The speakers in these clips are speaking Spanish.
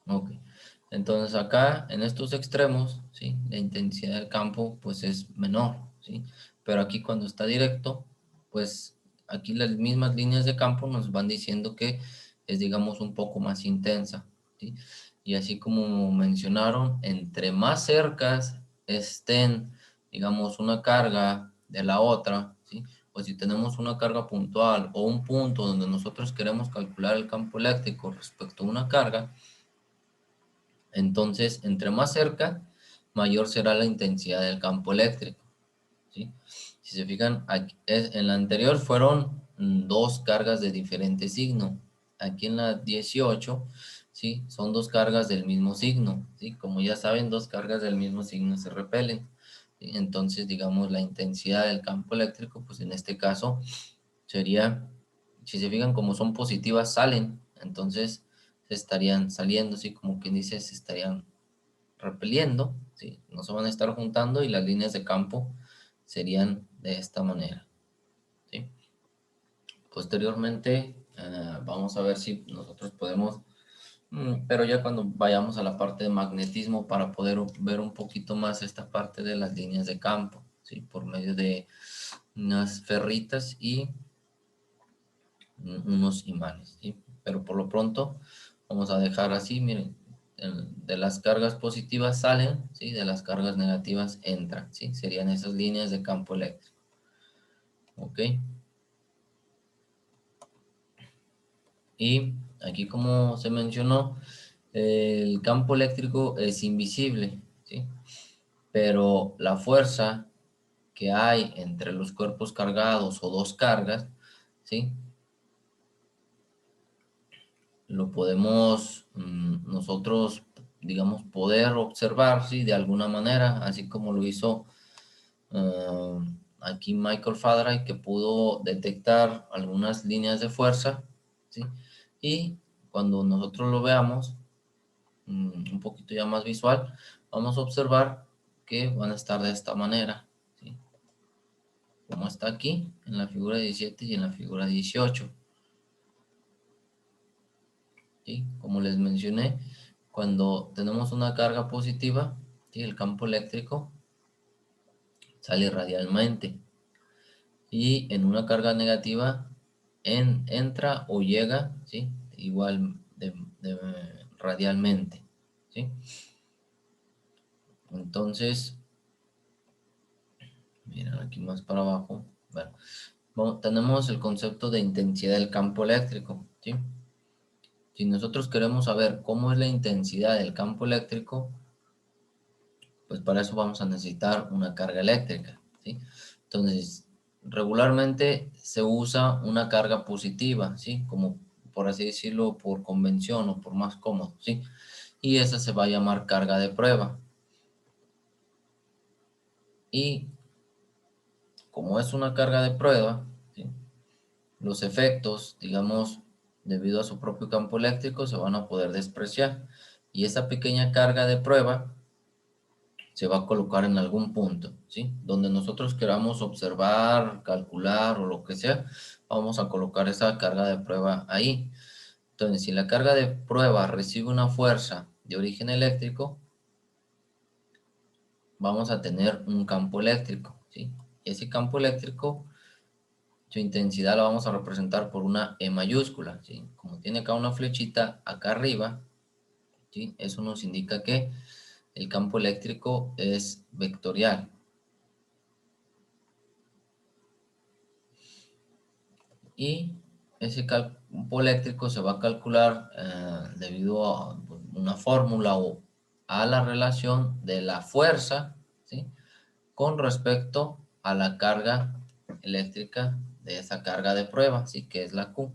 Ok. Entonces acá en estos extremos, ¿sí? La intensidad del campo pues es menor, ¿sí? Pero aquí cuando está directo, pues aquí las mismas líneas de campo nos van diciendo que es, digamos, un poco más intensa, ¿sí? Y así como mencionaron, entre más cercas estén, digamos, una carga de la otra, ¿sí? O si tenemos una carga puntual o un punto donde nosotros queremos calcular el campo eléctrico respecto a una carga, entonces, entre más cerca, mayor será la intensidad del campo eléctrico, ¿sí? Si se fijan, en la anterior fueron dos cargas de diferente signo. Aquí en la 18, ¿sí? Son dos cargas del mismo signo, ¿sí? Como ya saben, dos cargas del mismo signo se repelen, ¿sí? Entonces, digamos, la intensidad del campo eléctrico, pues en este caso sería, si se fijan, como son positivas, salen. Entonces, se estarían saliendo, ¿sí? Como quien dice, se estarían repeliendo, ¿sí? No se van a estar juntando y las líneas de campo serían de esta manera, ¿sí? Posteriormente, vamos a ver si nosotros podemos, pero ya cuando vayamos a la parte de magnetismo para poder ver un poquito más esta parte de las líneas de campo, ¿sí? Por medio de unas ferritas y unos imanes, ¿sí? Pero por lo pronto vamos a dejar así, miren, de las cargas positivas salen, ¿sí? De las cargas negativas entran, ¿sí? Serían esas líneas de campo eléctrico, ¿ok? Y aquí como se mencionó, el campo eléctrico es invisible, ¿sí? Pero la fuerza que hay entre los cuerpos cargados o dos cargas, ¿sí? Lo podemos nosotros, digamos, poder observar, ¿sí? De alguna manera, así como lo hizo eh, aquí Michael Faraday, que pudo detectar algunas líneas de fuerza, ¿sí? Y cuando nosotros lo veamos un poquito ya más visual, vamos a observar que van a estar de esta manera, ¿sí? Como está aquí en la figura 17 y en la figura 18. ¿Sí? Como les mencioné, cuando tenemos una carga positiva, ¿sí? El campo eléctrico sale radialmente y en una carga negativa entra o llega, ¿sí? Igual radialmente, ¿sí? Entonces, miren aquí más para abajo, bueno, tenemos el concepto de intensidad del campo eléctrico, ¿sí? Si nosotros queremos saber cómo es la intensidad del campo eléctrico, pues para eso vamos a necesitar una carga eléctrica, ¿sí? Entonces, regularmente se usa una carga positiva, ¿sí? Como por así decirlo, por convención o por más cómodo, ¿sí? Y esa se va a llamar carga de prueba. Y como es una carga de prueba, ¿sí? Los efectos, digamos, debido a su propio campo eléctrico, se van a poder despreciar. Y esa pequeña carga de prueba se va a colocar en algún punto, ¿sí? Donde nosotros queramos observar, calcular o lo que sea, vamos a colocar esa carga de prueba ahí. Entonces, si la carga de prueba recibe una fuerza de origen eléctrico, vamos a tener un campo eléctrico, ¿sí? Ese campo eléctrico, su intensidad la vamos a representar por una E mayúscula, ¿sí? Como tiene acá una flechita acá arriba, ¿sí? Eso nos indica que el campo eléctrico es vectorial. Y ese campo eléctrico se va a calcular debido a una fórmula o a la relación de la fuerza, ¿sí? Con respecto a la carga eléctrica de esa carga de prueba, ¿sí? Que es la Q.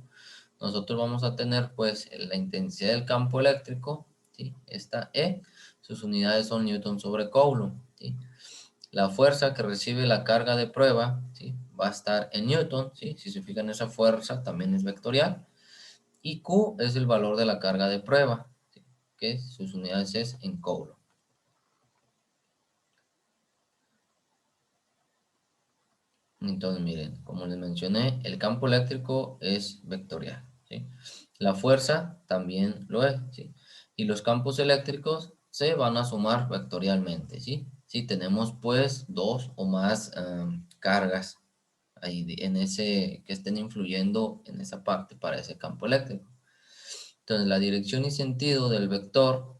Nosotros vamos a tener pues la intensidad del campo eléctrico, ¿sí? Esta E, sus unidades son Newton sobre Coulomb, ¿sí? La fuerza que recibe la carga de prueba, ¿sí? Va a estar en Newton, ¿sí? Si se fijan, esa fuerza también es vectorial. Y Q es el valor de la carga de prueba, ¿sí? Que sus unidades es en Coulomb. Entonces, miren, como les mencioné, el campo eléctrico es vectorial, ¿sí? La fuerza también lo es, ¿sí? y los campos eléctricos se van a sumar vectorialmente, ¿sí? Si tenemos pues dos o más cargas ahí en ese, que estén influyendo en esa parte para ese campo eléctrico. Entonces la dirección y sentido del vector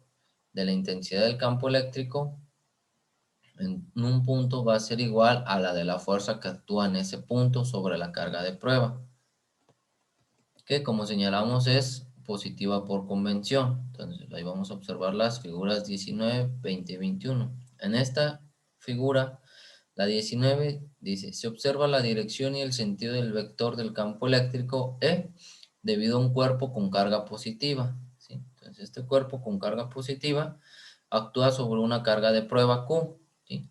de la intensidad del campo eléctrico en un punto va a ser igual a la de la fuerza que actúa en ese punto sobre la carga de prueba, que como señalamos es positiva por convención. Entonces ahí vamos a observar las figuras 19, 20 y 21. En esta figura, la 19 dice, se observa la dirección y el sentido del vector del campo eléctrico E debido a un cuerpo con carga positiva, ¿sí? Entonces este cuerpo con carga positiva actúa sobre una carga de prueba Q, ¿sí?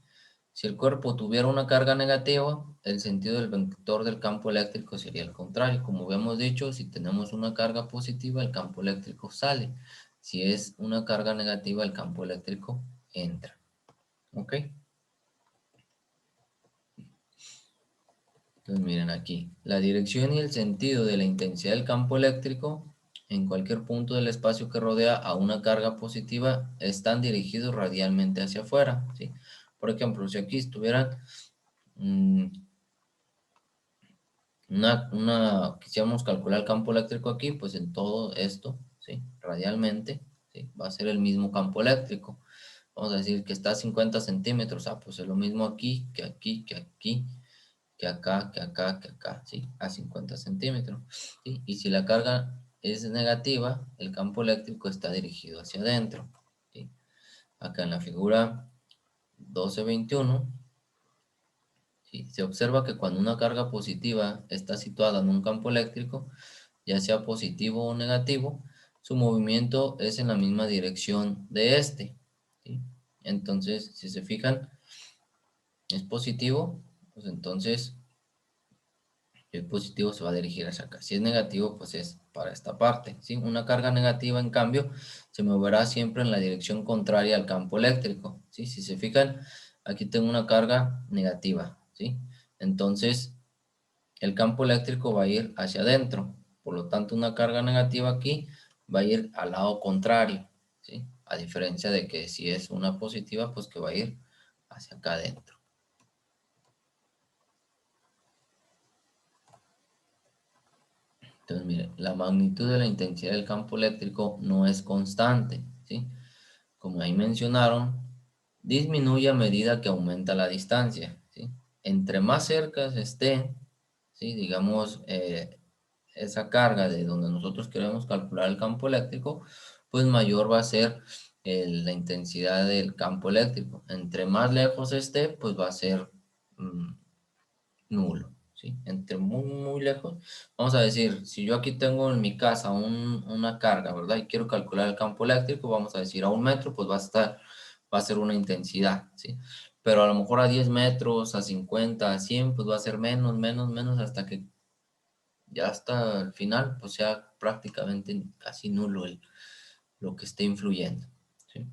Si el cuerpo tuviera una carga negativa, el sentido del vector del campo eléctrico sería el contrario. Como habíamos dicho, si tenemos una carga positiva, el campo eléctrico sale. Si es una carga negativa, el campo eléctrico entra. ¿Ok? Entonces miren aquí, la dirección y el sentido de la intensidad del campo eléctrico en cualquier punto del espacio que rodea a una carga positiva están dirigidos radialmente hacia afuera, ¿sí? Por ejemplo, si aquí estuvieran mm, quisiéramos calcular el campo eléctrico aquí, pues en todo esto, ¿sí? Radialmente, ¿sí? Va a ser el mismo campo eléctrico. Vamos a decir que está a 50 centímetros, pues es lo mismo aquí, que aquí, que aquí, que acá, que acá, que acá, ¿sí? A 50 centímetros, ¿sí? Y si la carga es negativa, el campo eléctrico está dirigido hacia adentro, ¿sí? Acá en la figura 1221, ¿sí? Se observa que cuando una carga positiva está situada en un campo eléctrico, ya sea positivo o negativo, su movimiento es en la misma dirección de este, ¿sí? Entonces, si se fijan, es positivo, pues entonces el positivo se va a dirigir hacia acá. Si es negativo, pues es para esta parte, ¿sí? Una carga negativa, en cambio, se moverá siempre en la dirección contraria al campo eléctrico, ¿sí? Si se fijan, aquí tengo una carga negativa, ¿sí? Entonces, el campo eléctrico va a ir hacia adentro. Por lo tanto, una carga negativa aquí va a ir al lado contrario, ¿sí? A diferencia de que si es una positiva, pues que va a ir hacia acá adentro. Entonces, mire, la magnitud de la intensidad del campo eléctrico no es constante, ¿sí? Como ahí mencionaron, disminuye a medida que aumenta la distancia, ¿sí? Entre más cerca esté, ¿sí? Digamos, esa carga de donde nosotros queremos calcular el campo eléctrico, pues mayor va a ser la intensidad del campo eléctrico. Entre más lejos esté, pues va a ser mm, nulo, ¿sí? Entre muy, muy lejos. Vamos a decir, si yo aquí tengo en mi casa una carga, ¿verdad? Y quiero calcular el campo eléctrico, vamos a decir a 1 metro, pues va a ser una intensidad, ¿sí? Pero a lo mejor a 10 metros, a 50, a 100, pues va a ser menos, menos, menos, hasta que ya hasta el final, pues sea prácticamente casi nulo lo que esté influyendo, ¿sí?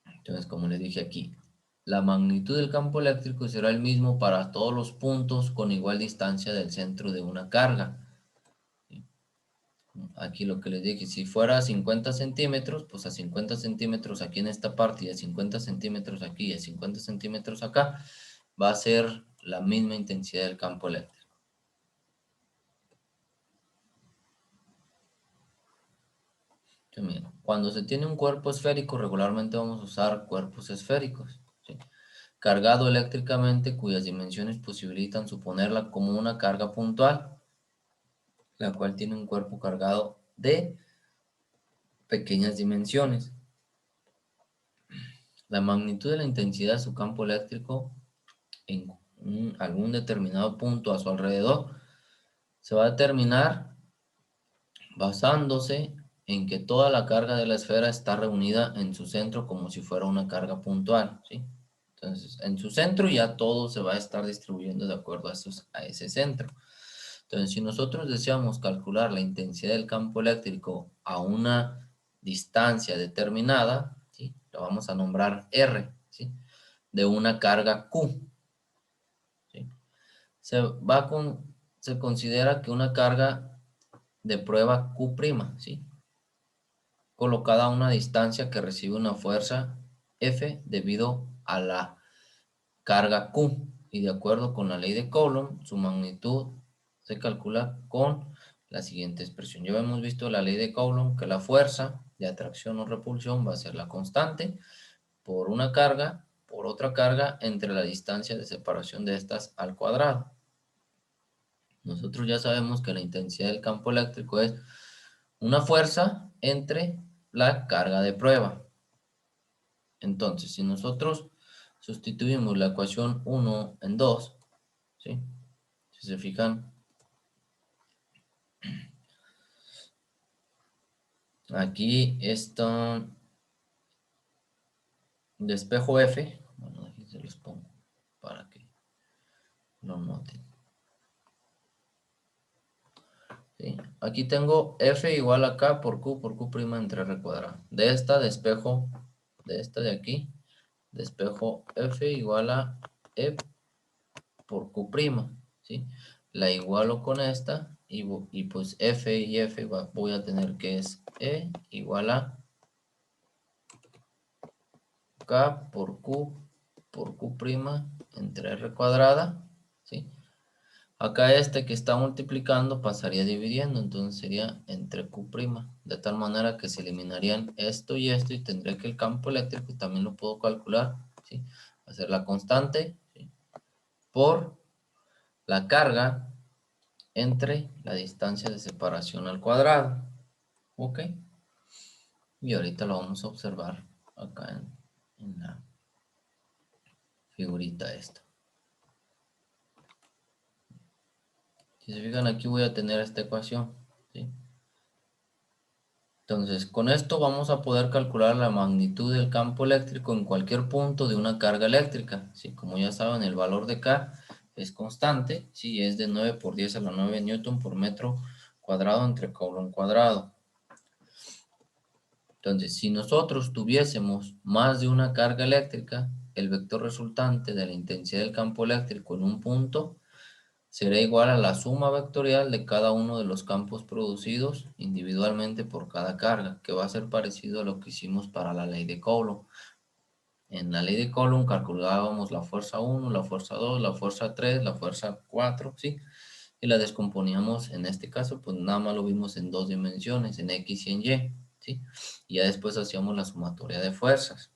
Entonces, como les dije aquí, la magnitud del campo eléctrico será el mismo para todos los puntos con igual distancia del centro de una carga. ¿Sí? Aquí lo que les dije, si fuera a 50 centímetros, pues a 50 centímetros aquí en esta parte y a 50 centímetros aquí y a 50 centímetros acá, va a ser la misma intensidad del campo eléctrico. Cuando se tiene un cuerpo esférico, regularmente vamos a usar cuerpos esféricos, ¿sí? Cargado eléctricamente, cuyas dimensiones posibilitan suponerla como una carga puntual, la cual tiene un cuerpo cargado de pequeñas dimensiones. La magnitud de la intensidad de su campo eléctrico en algún determinado punto a su alrededor se va a determinar basándose en que toda la carga de la esfera está reunida en su centro como si fuera una carga puntual, ¿sí? Entonces, en su centro ya todo se va a estar distribuyendo de acuerdo a ese centro. Entonces, si nosotros deseamos calcular la intensidad del campo eléctrico a una distancia determinada, ¿sí? Lo vamos a nombrar R, ¿sí? De una carga Q, ¿sí? Se considera que una carga de prueba Q', ¿sí? colocada a una distancia que recibe una fuerza F debido a la carga Q. Y de acuerdo con la ley de Coulomb, su magnitud se calcula con la siguiente expresión. Ya hemos visto la ley de Coulomb, que la fuerza de atracción o repulsión va a ser la constante por una carga por otra carga entre la distancia de separación de estas al cuadrado. Nosotros ya sabemos que la intensidad del campo eléctrico es una fuerza entre la carga de prueba. Entonces, si nosotros sustituimos la ecuación 1 en 2, ¿sí? Si se fijan, aquí está despejo F. Bueno, aquí se los pongo para que lo noten. ¿Sí? Aquí tengo F igual a K por Q prima entre R cuadrado. De esta despejo, de esta de aquí, despejo F igual a E por Q prima, ¿sí? La igualo con esta y pues F y F voy a tener que es E igual a K por Q prima entre R cuadrada, ¿sí? Acá este que está multiplicando pasaría dividiendo, entonces sería entre Q', de tal manera que se eliminarían esto y tendría que el campo eléctrico también lo puedo calcular, ¿sí? Va a ser la constante, ¿sí? Por la carga entre la distancia de separación al cuadrado, ¿ok? Y ahorita lo vamos a observar acá en la figurita esta. Si se fijan aquí voy a tener esta ecuación, ¿sí? Entonces, con esto vamos a poder calcular la magnitud del campo eléctrico en cualquier punto de una carga eléctrica. ¿Sí? Como ya saben, el valor de K es constante, ¿sí? Es de 9 por 10 a la 9 newton por metro cuadrado entre Coulomb cuadrado. Entonces, si nosotros tuviésemos más de una carga eléctrica, el vector resultante de la intensidad del campo eléctrico en un punto será igual a la suma vectorial de cada uno de los campos producidos individualmente por cada carga, que va a ser parecido a lo que hicimos para la ley de Coulomb. En la ley de Coulomb calculábamos la fuerza 1, la fuerza 2, la fuerza 3, la fuerza 4, ¿sí? Y la descomponíamos, en este caso, pues nada más lo vimos en dos dimensiones, en X y en Y, ¿sí? Y ya después hacíamos la sumatoria de fuerzas.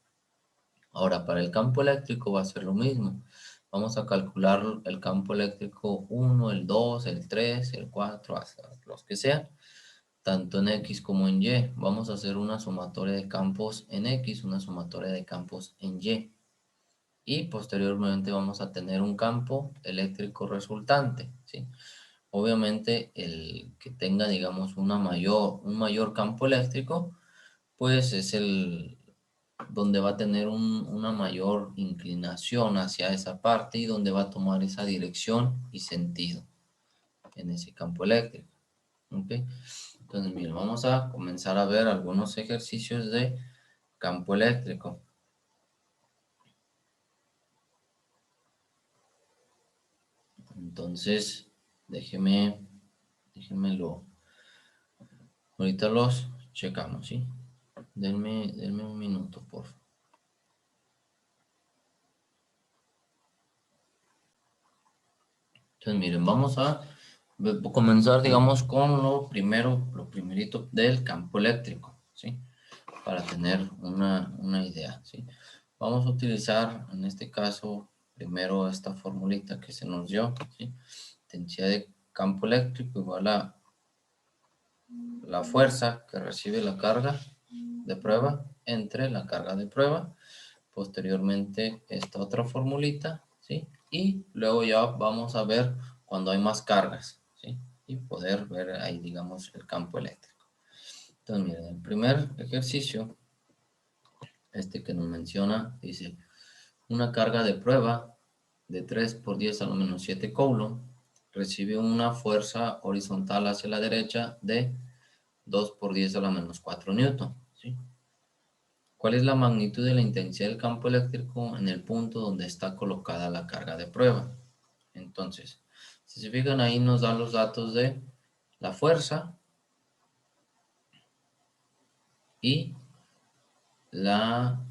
Ahora, para el campo eléctrico va a ser lo mismo. Vamos a calcular el campo eléctrico 1, el 2, el 3, el 4, hasta los que sean, tanto en X como en Y. Vamos a hacer una sumatoria de campos en X, una sumatoria de campos en Y. Y posteriormente vamos a tener un campo eléctrico resultante, ¿sí? Obviamente el que tenga, digamos, un mayor campo eléctrico, pues es el donde va a tener una mayor inclinación hacia esa parte y donde va a tomar esa dirección y sentido en ese campo eléctrico. ¿Okay? Entonces, miren, vamos a comenzar a ver algunos ejercicios de campo eléctrico. Entonces, déjenmelo. Ahorita los checamos, ¿sí? Denme un minuto, por favor. Entonces, miren, vamos a comenzar, digamos, con lo primerito del campo eléctrico, ¿sí? Para tener una idea, ¿sí? Vamos a utilizar, en este caso, primero esta formulita que se nos dio, ¿sí? Intensidad de campo eléctrico igual a la fuerza que recibe la carga de prueba entre la carga de prueba. Posteriormente, esta otra formulita, ¿sí? Y luego ya vamos a ver cuando hay más cargas, ¿sí? Y poder ver ahí, digamos, el campo eléctrico. Entonces, miren, el primer ejercicio, este que nos menciona, dice, una carga de prueba de 3 por 10 a lo menos 7 Coulomb recibe una fuerza horizontal hacia la derecha de 2 por 10 a la menos 4 newton, ¿sí? ¿Cuál es la magnitud de la intensidad del campo eléctrico en el punto donde está colocada la carga de prueba? Entonces, si se fijan ahí nos dan los datos de la fuerza, y la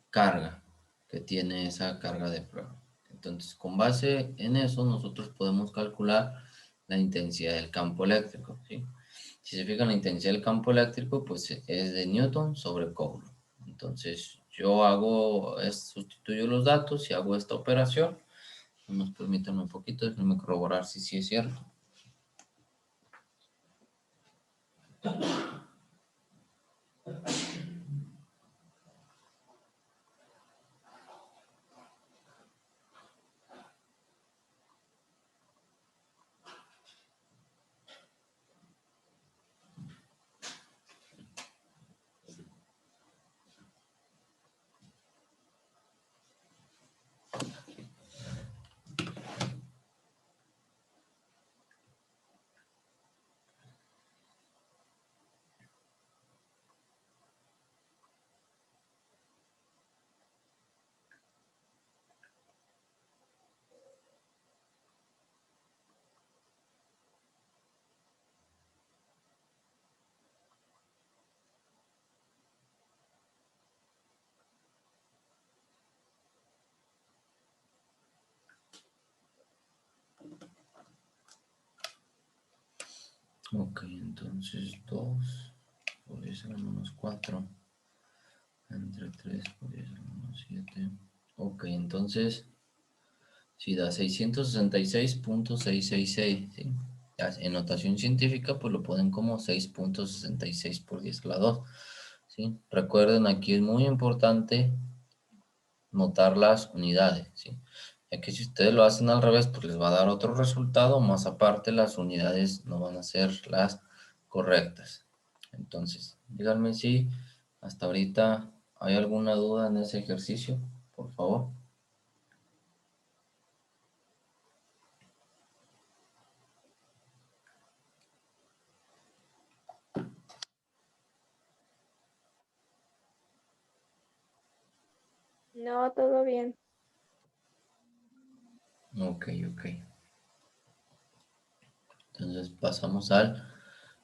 carga que tiene esa carga de prueba. Entonces, con base en eso, nosotros podemos calcular la intensidad del campo eléctrico, ¿sí? Si se fijan, la intensidad del campo eléctrico, pues es de Newton sobre Coulomb. Entonces, sustituyo los datos y hago esta operación. Nos permiten un poquito, déjenme corroborar si sí es cierto. Ok, entonces 2 por 10 a la menos 4 entre 3 por 10 a la menos 7. Ok, entonces si da 666.666, ¿sí? En notación científica, pues lo ponen como 6.66 por 10 a la 2, ¿sí? Recuerden, aquí es muy importante notar las unidades, ¿sí? Ya que si ustedes lo hacen al revés, pues les va a dar otro resultado, más aparte las unidades no van a ser las correctas. Entonces, díganme si hasta ahorita hay alguna duda en ese ejercicio, por favor. No, todo bien. Ok, ok. Entonces pasamos al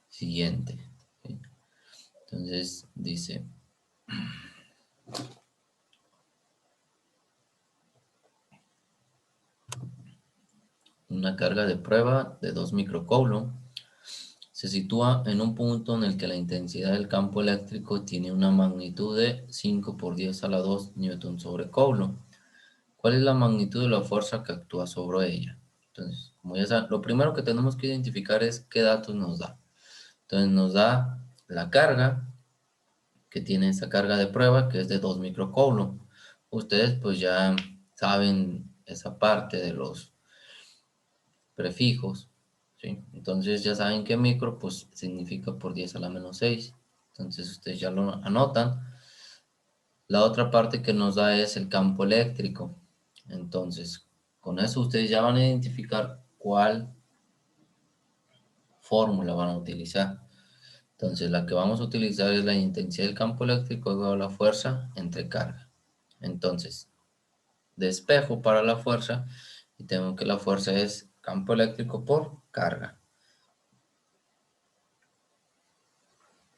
siguiente, ¿sí? Entonces dice, una carga de prueba de 2 microcoulomb se sitúa en un punto en el que la intensidad del campo eléctrico tiene una magnitud de 5 por 10 a la 2 newton sobre coulomb. ¿Cuál es la magnitud de la fuerza que actúa sobre ella? Entonces, como ya saben, lo primero que tenemos que identificar es qué datos nos da. Entonces nos da la carga, que tiene esa carga de prueba, que es de 2 microcoulomb. Ustedes pues ya saben esa parte de los prefijos, ¿sí? Entonces ya saben que micro pues significa por 10 a la menos 6. Entonces ustedes ya lo anotan. La otra parte que nos da es el campo eléctrico. Entonces, con eso ustedes ya van a identificar cuál fórmula van a utilizar. Entonces, la que vamos a utilizar es la intensidad del campo eléctrico igual a la fuerza entre carga. Entonces, despejo para la fuerza y tengo que la fuerza es campo eléctrico por carga.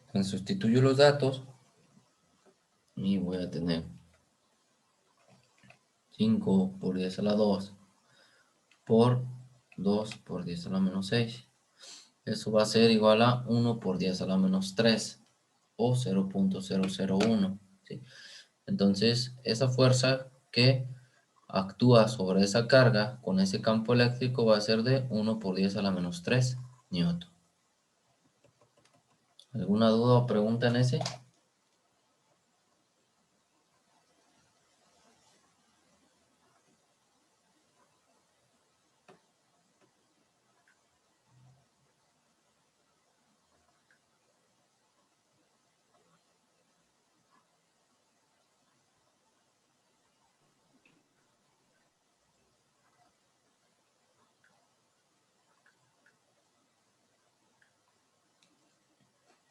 Entonces, sustituyo los datos y voy a tener 5 por 10 a la 2 por 2 por 10 a la menos 6. Eso va a ser igual a 1 por 10 a la menos 3 o 0.001, ¿sí? Entonces, esa fuerza que actúa sobre esa carga con ese campo eléctrico va a ser de 1 por 10 a la menos 3 newton. ¿Alguna duda o pregunta en ese?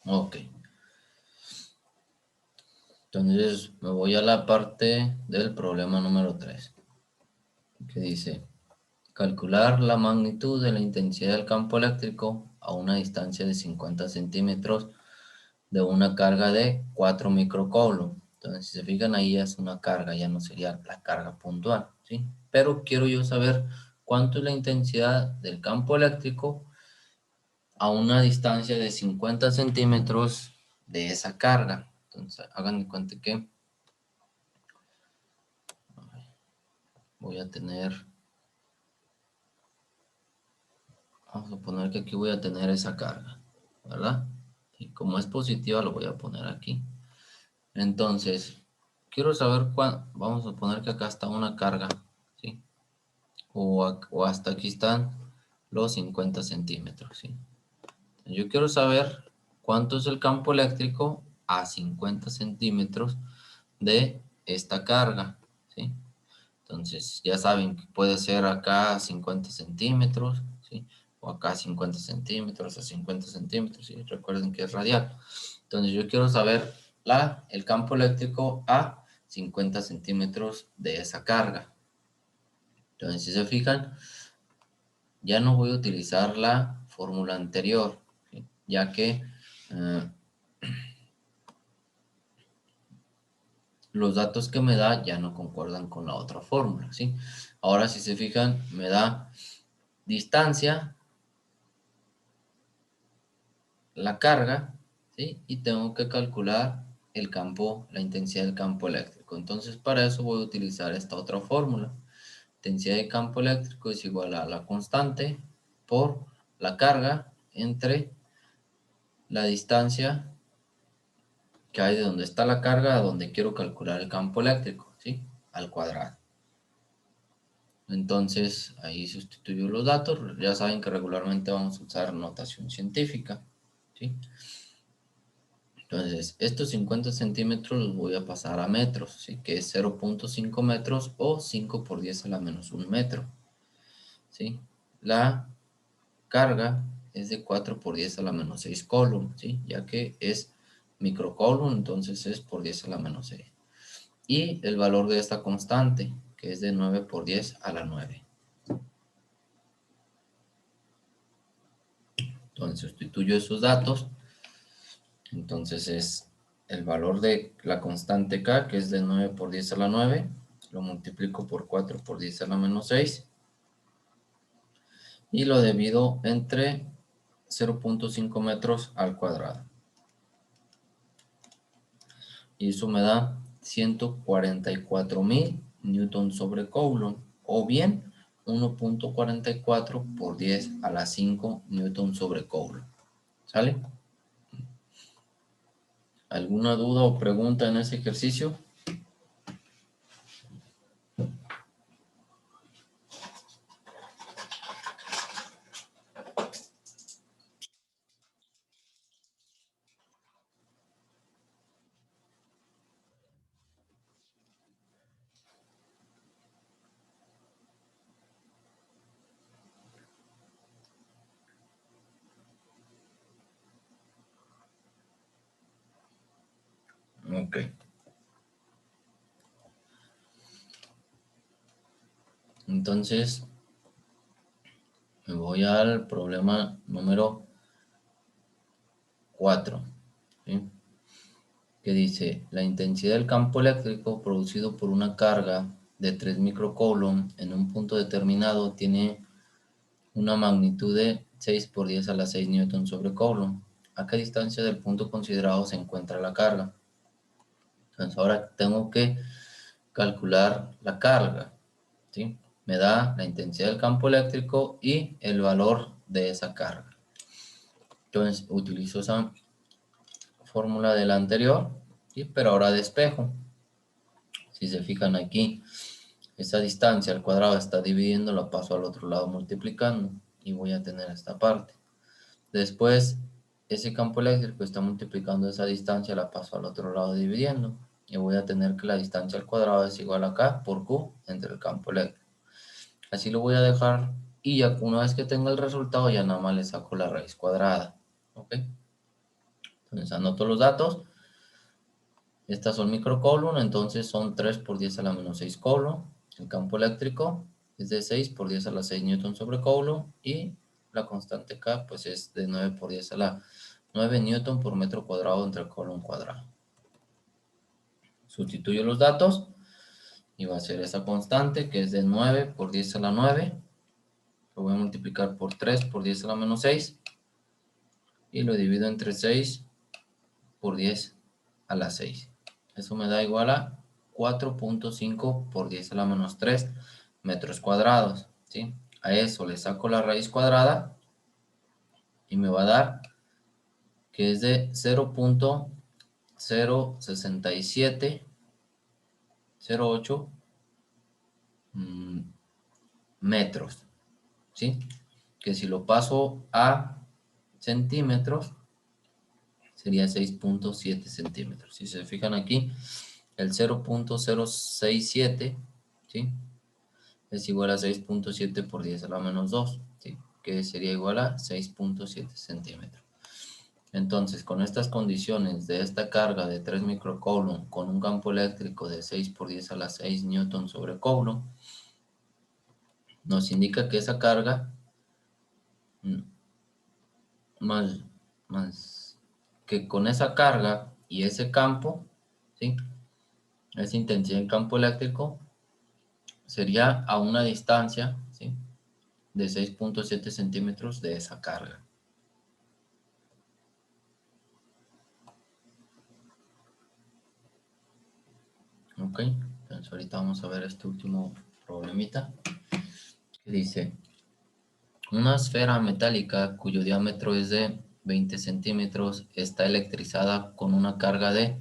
Ok. Entonces me voy a la parte del problema número 3, que dice, calcular la magnitud de la intensidad del campo eléctrico a una distancia de 50 centímetros de una carga de 4 microcoulomb. Entonces, si se fijan, ahí ya es una carga, ya no sería la carga puntual, ¿sí? Pero quiero yo saber cuánto es la intensidad del campo eléctrico a una distancia de 50 centímetros de esa carga. Entonces, hagan de cuenta que voy a tener, vamos a poner que aquí voy a tener esa carga, ¿verdad? Y como es positiva, lo voy a poner aquí. Entonces, quiero saber cuánto, vamos a poner que acá está una carga, ¿sí? O hasta aquí están los 50 centímetros, ¿sí? Yo quiero saber cuánto es el campo eléctrico a 50 centímetros de esta carga, ¿sí? Entonces, ya saben que puede ser acá 50 centímetros, ¿sí? O acá 50 centímetros, a 50 centímetros, ¿sí? Recuerden que es radial. Entonces, yo quiero saber el campo eléctrico a 50 centímetros de esa carga. Entonces, si se fijan, ya no voy a utilizar la fórmula anterior, ¿sí? Ya que los datos que me da ya no concuerdan con la otra fórmula, ¿sí? Ahora, si se fijan, me da distancia, la carga, ¿sí? Y tengo que calcular el campo, la intensidad del campo eléctrico. Entonces, para eso voy a utilizar esta otra fórmula. Intensidad de campo eléctrico es igual a la constante por la carga entre la distancia que hay de donde está la carga a donde quiero calcular el campo eléctrico, ¿sí? Al cuadrado. Entonces, ahí sustituyo los datos. Ya saben que regularmente vamos a usar notación científica, ¿sí? Entonces, estos 50 centímetros los voy a pasar a metros, ¿sí? Que es 0.5 metros o 5 por 10 a la menos 1 metro, ¿sí? La carga es de 4 por 10 a la menos 6 coulomb, ¿sí? Ya que es microcoulomb, entonces es por 10 a la menos 6. Y el valor de esta constante, que es de 9 por 10 a la 9. Entonces, sustituyo esos datos. Entonces es el valor de la constante K, que es de 9 por 10 a la 9, lo multiplico por 4 por 10 a la menos 6 y lo divido entre 0.5 metros al cuadrado. Y eso me da 144.000 newton sobre coulomb, o bien 1.44 por 10 a la 5 newton sobre coulomb. ¿Sale? ¿Alguna duda o pregunta en ese ejercicio? Ok. Entonces, me voy al problema número 4, ¿sí? Que dice, la intensidad del campo eléctrico producido por una carga de 3 microcoulomb en un punto determinado tiene una magnitud de 6 por 10 a la 6 newton sobre coulomb. ¿A qué distancia del punto considerado se encuentra la carga? Entonces ahora tengo que calcular la carga, ¿sí? Me da la intensidad del campo eléctrico y el valor de esa carga. Entonces utilizo esa fórmula de la anterior, ¿sí? Pero ahora despejo. Si se fijan aquí, esa distancia al cuadrado está dividiendo, la paso al otro lado multiplicando y voy a tener esta parte. Después, ese campo eléctrico está multiplicando esa distancia, la paso al otro lado dividiendo y voy a tener que la distancia al cuadrado es igual a K por Q entre el campo eléctrico. Así lo voy a dejar y ya una vez que tenga el resultado ya nada más le saco la raíz cuadrada. ¿Ok? Entonces anoto los datos. Estas son microcoulomb, entonces son 3 por 10 a la menos 6 coulomb. El campo eléctrico es de 6 por 10 a la 6 newton sobre coulomb y la constante K pues es de 9 por 10 a la 9 newton por metro cuadrado entre column cuadrado. Sustituyo los datos y va a ser esa constante que es de 9 por 10 a la 9. Lo voy a multiplicar por 3 por 10 a la menos 6 y lo divido entre 6 por 10 a la 6. Eso me da igual a 4.5 por 10 a la menos 3 metros cuadrados, ¿sí? A eso le saco la raíz cuadrada y me va a dar que es de 0.06708 metros, ¿sí? Que si lo paso a centímetros sería 6.7 centímetros. Si se fijan aquí, el 0.067, ¿sí? Es igual a 6.7 por 10 a la menos 2, ¿sí? Que sería igual a 6.7 centímetros. Entonces, con estas condiciones de esta carga de 3 microcoulomb con un campo eléctrico de 6 por 10 a la 6 newton sobre coulomb, nos indica que esa carga más que con esa carga y ese campo, ¿sí? Esa intensidad en campo eléctrico sería a una distancia, ¿sí? De 6.7 centímetros de esa carga. Ok, entonces ahorita vamos a ver este último problemita que dice: una esfera metálica cuyo diámetro es de 20 centímetros está electrizada con una carga de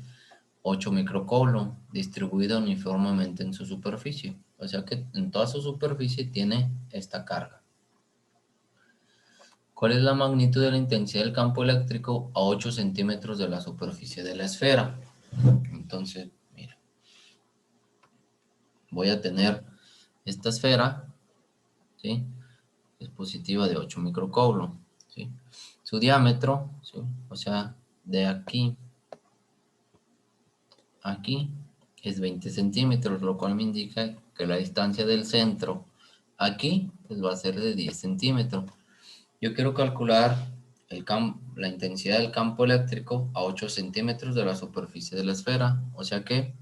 8 microcoulomb distribuida uniformemente en su superficie. O sea que en toda su superficie tiene esta carga. ¿Cuál es la magnitud de la intensidad del campo eléctrico a 8 centímetros de la superficie de la esfera? Entonces, mira, voy a tener esta esfera, ¿sí? Es positiva de 8 microcoulomb, ¿sí? Su diámetro, ¿sí? O sea, de aquí a aquí es 20 centímetros, lo cual me indica que la distancia del centro aquí pues va a ser de 10 centímetros. Yo quiero calcular la intensidad del campo eléctrico a 8 centímetros de la superficie de la esfera, o sea que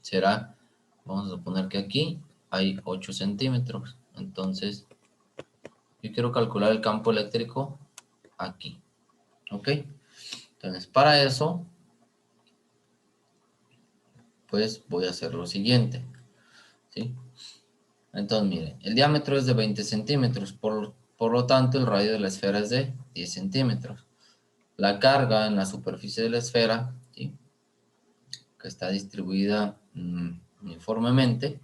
será, vamos a suponer que aquí hay 8 centímetros, entonces yo quiero calcular el campo eléctrico aquí, ¿ok? Entonces para eso, pues voy a hacer lo siguiente, ¿sí? Entonces miren, el diámetro es de 20 centímetros, por lo tanto el radio de la esfera es de 10 centímetros. La carga en la superficie de la esfera, ¿sí? Que está distribuida uniformemente,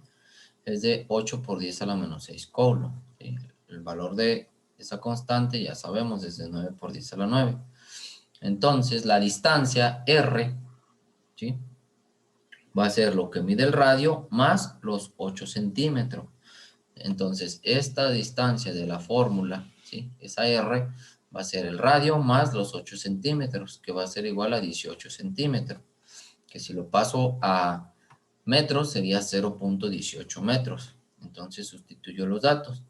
es de 8 por 10 a la menos 6 coulomb, ¿sí? El valor de esa constante ya sabemos es de 9 por 10 a la 9. Entonces la distancia R, ¿sí? Va a ser lo que mide el radio más los 8 centímetros. Entonces esta distancia de la fórmula, ¿sí? Esa R va a ser el radio más los 8 centímetros, que va a ser igual a 18 centímetros. Que si lo paso a metros sería 0.18 metros. Entonces sustituyo los datos,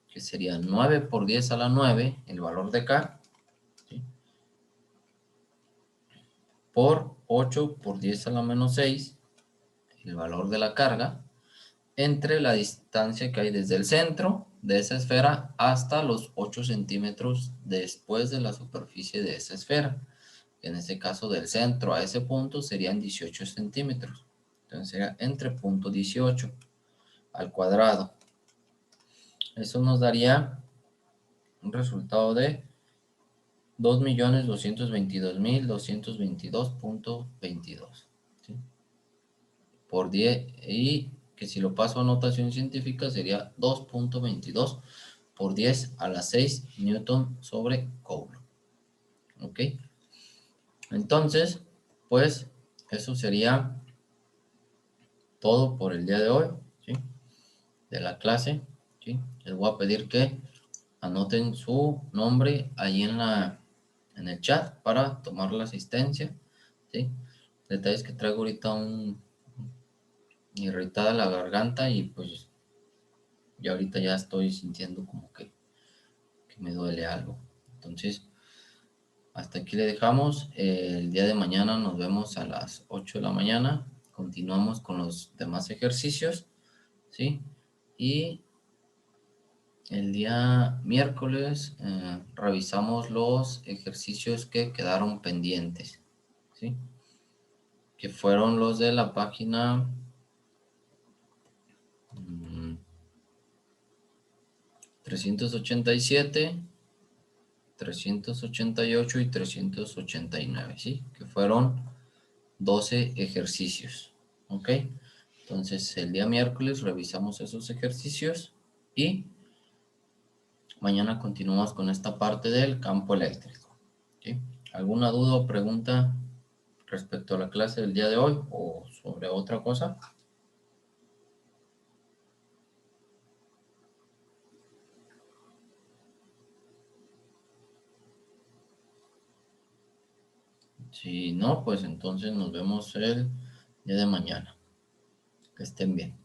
que sería 9 por 10 a la 9, el valor de K, ¿sí? Por 8 por 10 a la menos 6, el valor de la carga, entre la distancia que hay desde el centro de esa esfera hasta los 8 centímetros después de la superficie de esa esfera. En este caso del centro a ese punto serían 18 centímetros. Entonces sería entre punto 18 al cuadrado. Eso nos daría un resultado de 2.222.222.22, ¿sí? Por 10, y que si lo paso a notación científica sería 2.22 por 10 a la 6 newton sobre coulomb. ¿Ok? Entonces, pues eso sería todo por el día de hoy, ¿sí? De la clase, ¿sí? Les voy a pedir que anoten su nombre ahí en el chat para tomar la asistencia, ¿sí? Detalles que traigo ahorita irritada la garganta y pues ya ahorita ya estoy sintiendo como que me duele algo. Entonces, hasta aquí le dejamos. El día de mañana nos vemos a las 8 de la mañana. Continuamos con los demás ejercicios, ¿sí? Y el día miércoles revisamos los ejercicios que quedaron pendientes, ¿sí? Que fueron los de la página 387, 388 y 389, ¿sí? Que fueron 12 ejercicios, ¿ok? Entonces el día miércoles revisamos esos ejercicios y mañana continuamos con esta parte del campo eléctrico, ¿sí? ¿Alguna duda o pregunta respecto a la clase del día de hoy o sobre otra cosa? Si no, pues entonces nos vemos el día de mañana. Que estén bien.